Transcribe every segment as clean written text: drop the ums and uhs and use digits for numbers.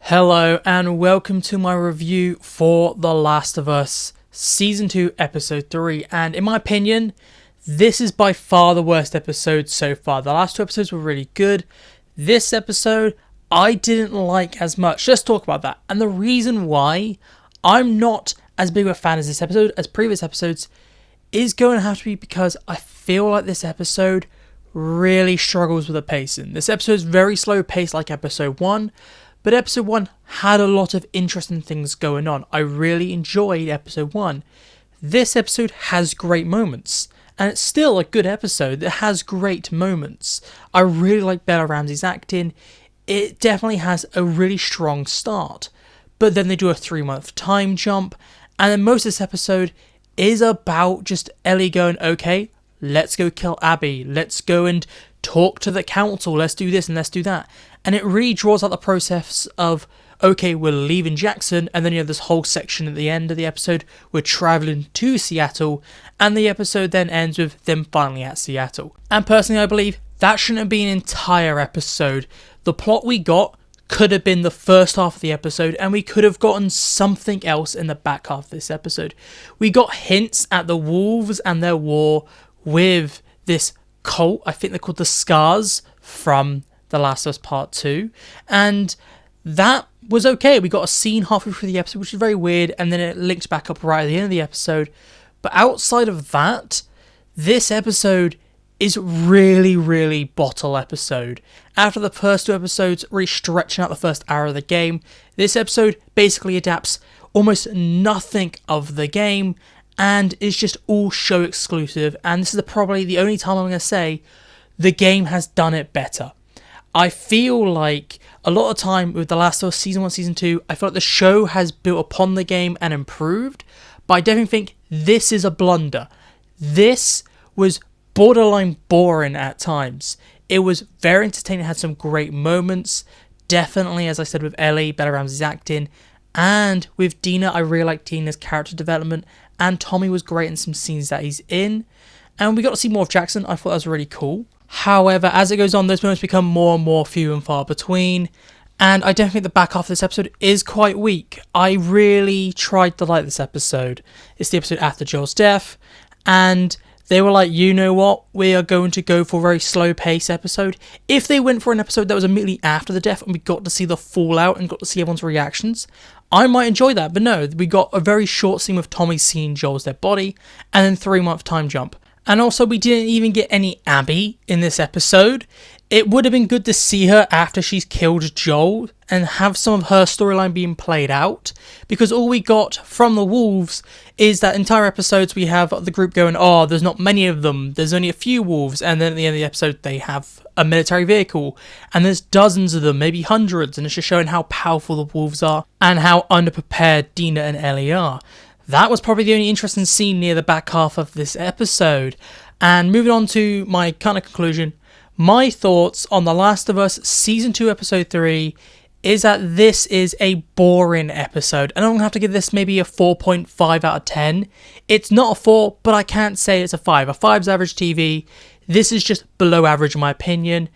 Hello and welcome to my review for The Last of Us Season 2 Episode 3, and in my opinion, this is by far the worst episode so far. The last two episodes were really good. This episode, I didn't like as much. Let's talk about that. And the reason why I'm not as big of a fan as this episode as previous episodes is going to have to be because I feel like this episode really struggles with the pacing. This episode is very slow paced like episode 1. But episode 1 had a lot of interesting things going on. I really enjoyed episode 1. This episode has great moments. And it's still a good episode that has great moments. I really like Bella Ramsey's acting. It definitely has a really strong start. But then they do a 3-month time jump. And then most of this episode is about just Ellie going, okay, let's go kill Abby. Let's go and talk to the council. Let's do this and let's do that. And it really draws out the process of, okay, we're leaving Jackson, and then you have this whole section at the end of the episode, we're travelling to Seattle, and the episode then ends with them finally at Seattle. And personally, I believe that shouldn't have been an entire episode. The plot we got could have been the first half of the episode, and we could have gotten something else in the back half of this episode. We got hints at the wolves and their war with this cult. I think they're called the Scars from The Last of Us Part 2, and that was okay. We got a scene halfway through the episode, which is very weird, and then it linked back up right at the end of the episode. But outside of that, this episode is really bottle episode. After the first two episodes really stretching out the first hour of the game, this episode basically adapts almost nothing of the game and is just all show exclusive, and this is probably the only time I'm going to say the game has done it better. I feel like a lot of time with The Last of Us Season 1, Season 2, I feel like the show has built upon the game and improved, but I definitely think this is a blunder. This was borderline boring at times. It was very entertaining, had some great moments, definitely, as I said, with Ellie, Bella Ramsey's acting, and with Dina, I really liked Dina's character development, and Tommy was great in some scenes that he's in, and we got to see more of Jackson. I thought that was really cool. However, as it goes on, those moments become more and more few and far between, and I definitely think the back half of this episode is quite weak. I really tried to like this episode. It's the episode after Joel's death, and they were like, you know what, we are going to go for a very slow pace episode. If they went for an episode that was immediately after the death and we got to see the fallout and got to see everyone's reactions, I might enjoy that. But no, we got a very short scene with Tommy seeing Joel's dead body, and then 3-month time jump. And also, we didn't even get any Abby in this episode. It would have been good to see her after she's killed Joel and have some of her storyline being played out, because all we got from the wolves is that entire episodes we have the group going, oh, there's not many of them, there's only a few wolves, and then at the end of the episode they have a military vehicle and there's dozens of them, maybe hundreds, and it's just showing how powerful the wolves are and how underprepared Dina and Ellie are. That was probably the only interesting scene near the back half of this episode. And moving on to my kind of conclusion, my thoughts on The Last of Us Season 2 Episode 3 is that this is a boring episode. And I'm going to have to give this maybe a 4.5 out of 10. It's not a 4, but I can't say it's a 5. A 5's average TV. This is just below average in my opinion.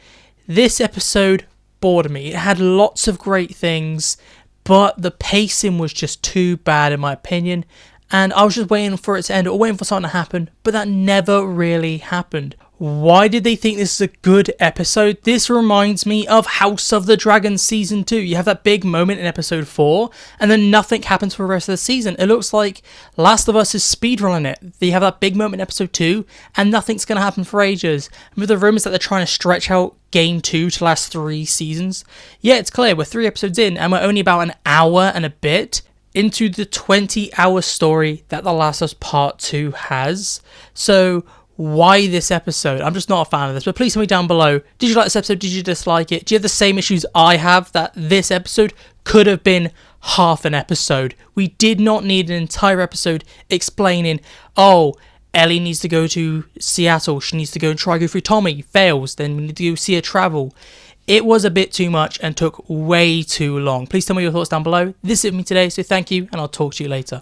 This episode bored me. It had lots of great things, but the pacing was just too bad in my opinion, and I was just waiting for it to end or waiting for something to happen, but that never really happened. Why did they think this is a good episode? This reminds me of House of the Dragon Season 2. You have that big moment in Episode 4, and then nothing happens for the rest of the season. It looks like Last of Us is speedrunning it. They have that big moment in Episode 2, and nothing's going to happen for ages. And with the rumours that they're trying to stretch out Game 2 to last 3 seasons, yeah, it's clear, we're 3 episodes in, and we're only about an hour and a bit into the 20-hour story that The Last of Us Part 2 has. So why this episode? I'm just not a fan of this, but please tell me down below, did you like this episode? Did you dislike it? Do you have the same issues I have, that this episode could have been half an episode? We did not need an entire episode explaining, oh, Ellie needs to go to Seattle, she needs to go and try go through Tommy, fails, then we need to go see her travel. It was a bit too much and took way too long. Please tell me your thoughts down below. This is it for me today, so thank you, and I'll talk to you later.